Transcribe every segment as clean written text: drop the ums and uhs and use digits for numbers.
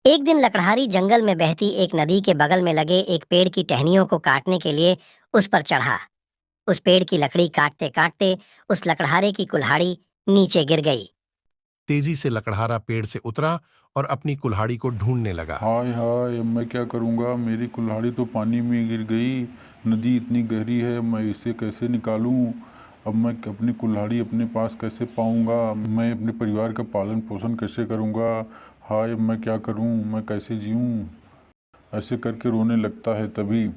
एक दिन लकड़हारी जंगल में बहती एक नदी के बगल में लगे एक पेड़ की टहनियों को काटने के लिए उस पर चढ़ा। उस पेड़ की लकड़ी काटते काटते उस लकड़हारे की कुल्हाड़ी नीचे गिर गई। तेजी से लकड़हारा पेड़ से उतरा और अपनी कुल्हाड़ी को ढूंढने लगा। हाय हाय, अब मैं क्या करूँगा? मेरी कुल्हाड़ी तो पानी में गिर गई। नदी इतनी गहरी है, मैं इसे कैसे निकालूं? अब मैं अपनी कुल्हाड़ी अपने पास कैसे पाऊंगा? मैं अपने परिवार का पालन पोषण कैसे करूंगा? हाय, अब मैं क्या करूं? मैं कैसे जीऊं? ऐसे करके रोने लगता है। तभी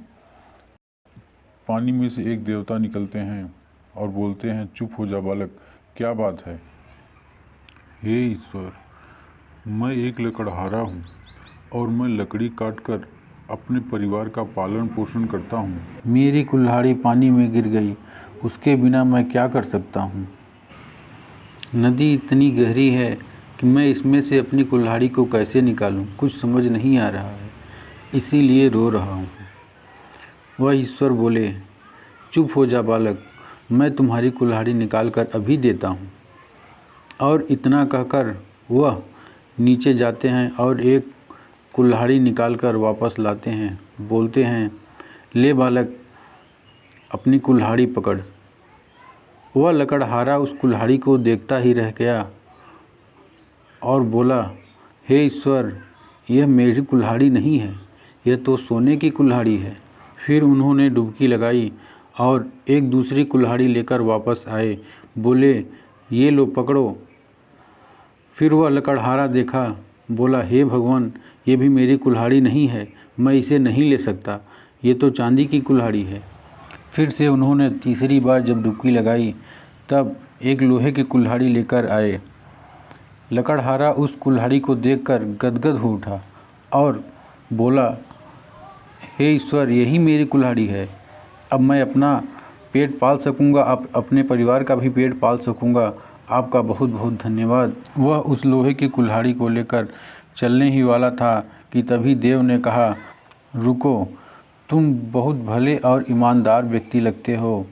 पानी में से एक देवता निकलते हैं और बोलते हैं, चुप हो जा बालक, क्या बात है? हे ईश्वर, मैं एक लकड़हारा हूँ और मैं लकड़ी काटकर अपने परिवार का पालन पोषण करता हूँ। मेरी कुल्हाड़ी पानी में गिर गई, उसके बिना मैं क्या कर सकता हूँ? नदी इतनी गहरी है कि मैं इसमें से अपनी कुल्हाड़ी को कैसे निकालूं? कुछ समझ नहीं आ रहा है, इसीलिए रो रहा हूँ। वह ईश्वर बोले, चुप हो जा बालक, मैं तुम्हारी कुल्हाड़ी निकाल कर अभी देता हूँ। और इतना कहकर वह नीचे जाते हैं और एक कुल्हाड़ी निकालकर वापस लाते हैं। बोलते हैं, ले बालक, अपनी कुल्हाड़ी पकड़। वह लकड़हारा उस कुल्हाड़ी को देखता ही रह गया और बोला, हे ईश्वर, यह मेरी कुल्हाड़ी नहीं है, यह तो सोने की कुल्हाड़ी है। फिर उन्होंने डुबकी लगाई और एक दूसरी कुल्हाड़ी लेकर वापस आए। बोले, ये लो पकड़ो। फिर वह लकड़हारा देखा, बोला, हे भगवान, ये भी मेरी कुल्हाड़ी नहीं है, मैं इसे नहीं ले सकता, ये तो चांदी की कुल्हाड़ी है। फिर से उन्होंने तीसरी बार जब डुबकी लगाई तब एक लोहे की कुल्हाड़ी लेकर आए। लकड़हारा उस कुल्हाड़ी को देखकर गदगद हो उठा और बोला, हे ईश्वर, यही मेरी कुल्हाड़ी है, अब मैं अपना पेट पाल सकूंगा, अपने परिवार का भी पेट पाल सकूंगा, आपका बहुत बहुत धन्यवाद। वह उस लोहे की कुल्हाड़ी को लेकर चलने ही वाला था कि तभी देव ने कहा, रुको, तुम बहुत भले और ईमानदार व्यक्ति लगते हो।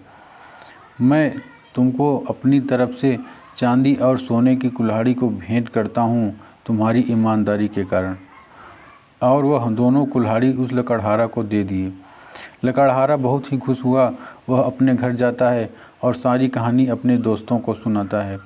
मैं तुमको अपनी तरफ से चांदी और सोने की कुल्हाड़ी को भेंट करता हूँ तुम्हारी ईमानदारी के कारण। और वह दोनों कुल्हाड़ी उस लकड़हारा को दे दिए। लकड़हारा बहुत ही खुश हुआ। वह अपने घर जाता है और सारी कहानी अपने दोस्तों को सुनाता है।